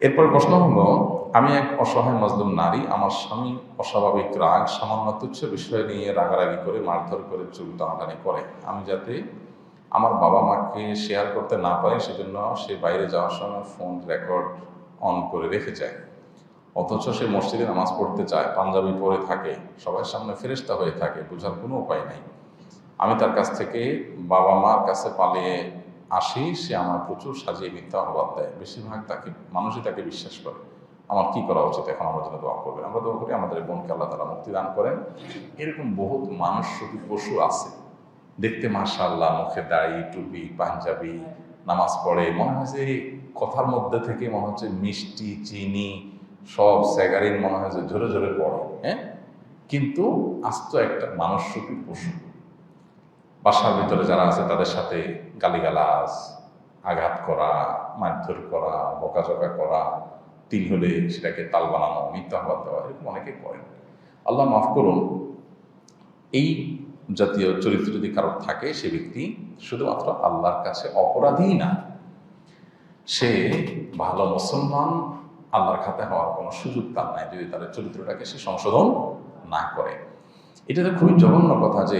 এরপর প্রশ্ন হলো, আমি এক অসহায় মজলুম নারী, আমার স্বামী অস্বাভাবিক রাগ, সামান্য তুচ্ছ বিষয় নিয়ে রাগারাগি করে মারধর করে চুল টানাটানি করে। আমি যাতে আমার বাবা মাকে শেয়ার করতে না পারি সেজন্য সে বাইরে যাওয়ার সময় ফোন রেকর্ড অন করে রেখে যায়, অথচ সে মসজিদে নামাজ পড়তে চায়, পাঞ্জাবি পরে থাকে, সবার সামনে ফেরেশতা হয়ে থাকে, বোঝার কোনো উপায় নাই। আমি তার কাছ থেকে বাবা মার কাছে পালিয়ে আসি, সে আমার প্রচুর সাজিয়ে মিথ্যা অপবাদ দেয়, বেশিরভাগ মানুষই তাকে বিশ্বাস করে। আমার কি করা উচিত? এখন আমার জন্য দোয়া করবেন। আমরা দোয়া করি আমাদের বোনকে আল্লাহ তাআলা মুক্তি দান করেন। এরকম বহুত মানুষ শুধু পশু আছে, দেখতে মাশাআল্লাহ, মুখে দাড়ি, টুপি, পাঞ্জাবি, নামাজ পড়ে, মনে হয় যে কথার মধ্যে থেকে মনে হচ্ছে মিষ্টি, চিনি, সব স্যাগারিন মনে হয় যে ঝরে ঝরে পড়ে, হ্যাঁ, কিন্তু আস্ত একটা মানুষ রূপী পশু। বাসার ভিতরে যারা আছে তাদের সাথে গালিগালাজ, আঘাত করা, মারধর করা, বকাঝকা করা, তিল হলে সেটাকে তাল বানানো, মিথ্যা অপবাদ দেওয়া, এরকম অনেকে করেন। আল্লাহ মাফ করুন। এই জাতীয় চরিত্র যদি কারোর থাকে, সে ব্যক্তি শুধুমাত্র আল্লাহর কাছে অপরাধী না, সে ভালো মুসলমান আল্লাহর খাতে হওয়ার কোনো সুযোগ তার নাই যদি তার চরিত্রটাকে সে সংশোধন না করে। এটা তো খুবই জঘন্য কথা যে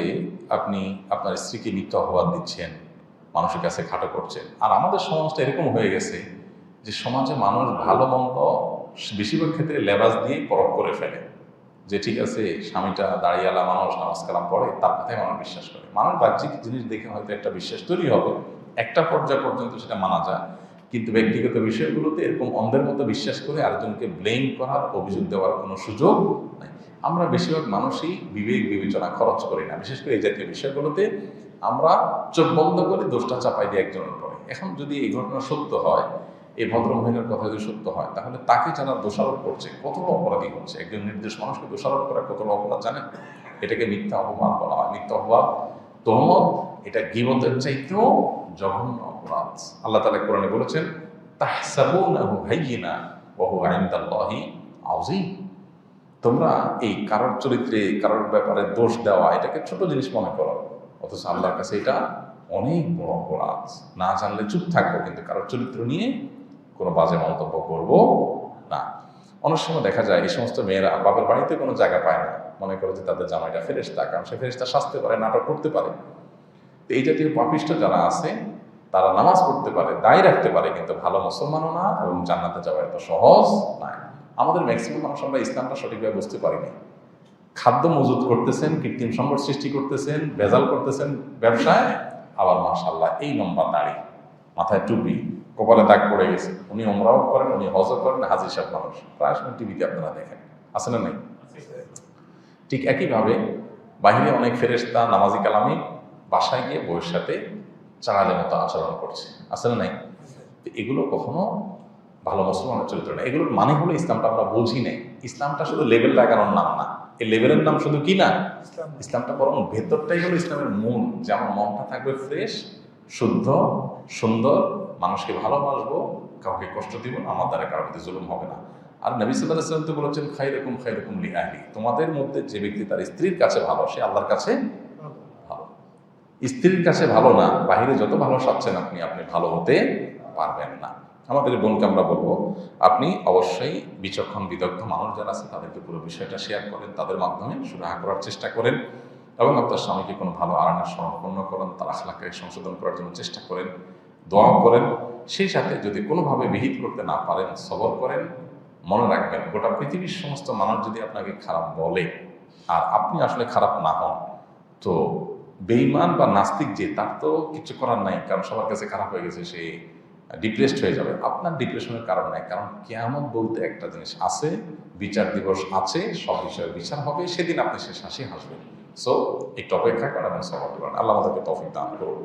আপনি আপনার স্ত্রীকে মিথ্যা অপবাদ দিচ্ছেন, মানুষের কাছে খাটো করছেন। আর আমাদের সমাজটা এরকম হয়ে গেছে যে সমাজে মানুষ ভালো মন্দ বেশিরভাগ ক্ষেত্রে লেবাস দিয়ে পরখ করে ফেলে, যে ঠিক আছে স্বামীটা দাঁড়িয়ালা মানুষ, নামাজ কালাম পড়ে, তার কথাই মানুষ বিশ্বাস করে। মানুষ বাহ্যিক জিনিস দেখে হয়তো একটা বিশ্বাস তৈরি হবে, একটা পর্যায় পর্যন্ত সেটা মানা যায়, কিন্তু ব্যক্তিগত বিষয়গুলোতে এরকম অন্ধের মতো বিশ্বাস করে আরেকজনকে ব্লেম করার, অভিযোগ দেওয়ার কোনো সুযোগ নাই। আমরা বেশিরভাগ মানুষই বিবেক বিবেচনা খরচ করি না, বিশেষ করে এই জাতীয় বিষয়গুলোতে আমরা চোখ বন্ধ করে দোষটা চাপাই দিই একজনের পরে। এখন যদি এই ঘটনা সত্য হয়, এই ভদ্রমহিলার কথা যদি সত্য হয়, তাহলে তাকে যারা দোষারোপ করছে কতটা অপরাধী হচ্ছে। একজন নির্দোষ মানুষকে দোষারোপ করা কতটা অপরাধ জানেন? এটাকে মিথ্যা অপমান বলা হয়। মিথ্যা অপবাদ, তোহমত, এটা গীবতের চাইতেও জঘন্য অপরাধ। আল্লাহ তাআলা কোরআনে বলেছেন, তাহসাবুনাহু হাইয়িনা ওয়া হুয়া ইনদাল্লাহি আযীম। তোমরা এই কারোর চরিত্রে, কারোর ব্যাপারে দোষ দেওয়া এটাকে ছোট জিনিস মনে করো, অথচ আল্লাহর কাছে এটা অনেক বড় অপরাধ। না জানলে চুপ থাকবো, কিন্তু কারোর চরিত্র নিয়ে কোনো বাজে মন্তব্য করব না। অনেক সময় দেখা যায় এই সমস্ত মেয়েরা বাবার বাড়িতে কোনো জায়গা পায় না, মনে করে যে তাদের জামাইটা ফেরেশতা, কারণ সে ফেরেশতা সাজতে পারে, নাটক করতে পারে। তো এই জাতীয় পাপিষ্ঠ যারা আছে তারা নামাজ পড়তে পারে, দায় রাখতে পারে, কিন্তু ভালো মুসলমানও না, এবং জান্নাতে যাওয়া এত সহজ নয়। আমাদের ম্যাক্সিমাম মানুষ আমরা ইসলামটা সঠিকভাবে বুঝতে পারি না। খাদ্য মজুত করতেছেন, কৃত্রিম সম্পদ সৃষ্টি করতেছেন, ভেজাল করতেছেন ব্যবসায়, আবার মাশাআল্লাহ এই লম্বা দাড়ি, মাথায় টুপি, কপালে দাগ পড়ে গেছে। উনি ওমরাও করেন, উনি হজও করেন, হাজির সাহেব মানুষ, প্রায় সময় টিভিতে আপনারা দেখেন, আছে না নাই? ঠিক একইভাবে বাহিরে অনেক ফেরেশতা, নামাজি কালামি, বাসায় গিয়ে বউয়ের সাথে চালালের মতো আচরণ করছে, আছে না নাই? তো এগুলো কখনো ভালো মুসলমানের চরিত্র না। এগুলোর মানে হলো ইসলামটা আমরা বুঝি নাই। ইসলামটা শুধু লেবেল লাগানোর নাম না, এই লেবেলের নাম শুধু কি না, ইসলামটা বরং ভেতরটাই হলো ইসলামের মূল, যে আমার মনটা থাকবে ফ্রেশ, শুদ্ধ, সুন্দর, মানুষকে ভালোবাসবো, কাউকে কষ্ট দিব না, আমার দ্বারা কারোর প্রতি জুলুম হবে না। আর নবী সাল্লাল্লাহু আলাইহি ওয়াসাল্লাম তো বলেছেন, খায়রুকুম লিআহলি, তোমাদের মধ্যে যে ব্যক্তি তার স্ত্রীর কাছে ভালো, সে আল্লাহর কাছে ভালো। স্ত্রীর কাছে ভালো না, বাহিরে যত ভালো সাজছেন আপনি, আপনি ভালো হতে পারবেন না। আমাদের বোনকে আমরা বলবো, আপনি অবশ্যই বিচক্ষণ বিদগ্ধ মানুষ যারা আছে তাদেরকে পুরো বিষয়টা শেয়ার করেন, তাদের মাধ্যমে সুরাহা করার চেষ্টা করেন, এবং আপনার স্বামীকে কোনো ভালো আরামের সমর্পণ করেন, তার আখলাকে সংশোধন করার জন্য চেষ্টা করেন, দোয়া করেন। সেই সাথে যদি কোনোভাবে বিহিত করতে না পারেন, সবর করেন। মনে রাখবেন, গোটা পৃথিবীর সমস্ত মানুষ যদি আপনাকে খারাপ বলে আর আপনি আসলে খারাপ না হন, তো বেঈমান বা নাস্তিক যে, তার তো কিছু করার নাই, কারণ সবার কাছে খারাপ হয়ে গেছে, সে ডিপ্রেসড হয়ে যাবে। আপনার ডিপ্রেশনের কারণ নাই, কারণ কিয়ামত বলতে একটা জিনিস আছে, বিচার দিবস আছে, সব বিষয়ে বিচার হবে, সেদিন আপনি শেষ হাসি হাসবেন। সো একটু অপেক্ষা করেন এবং সবর করেন। আল্লাহ আমাদেরকে তৌফিক দান করুন।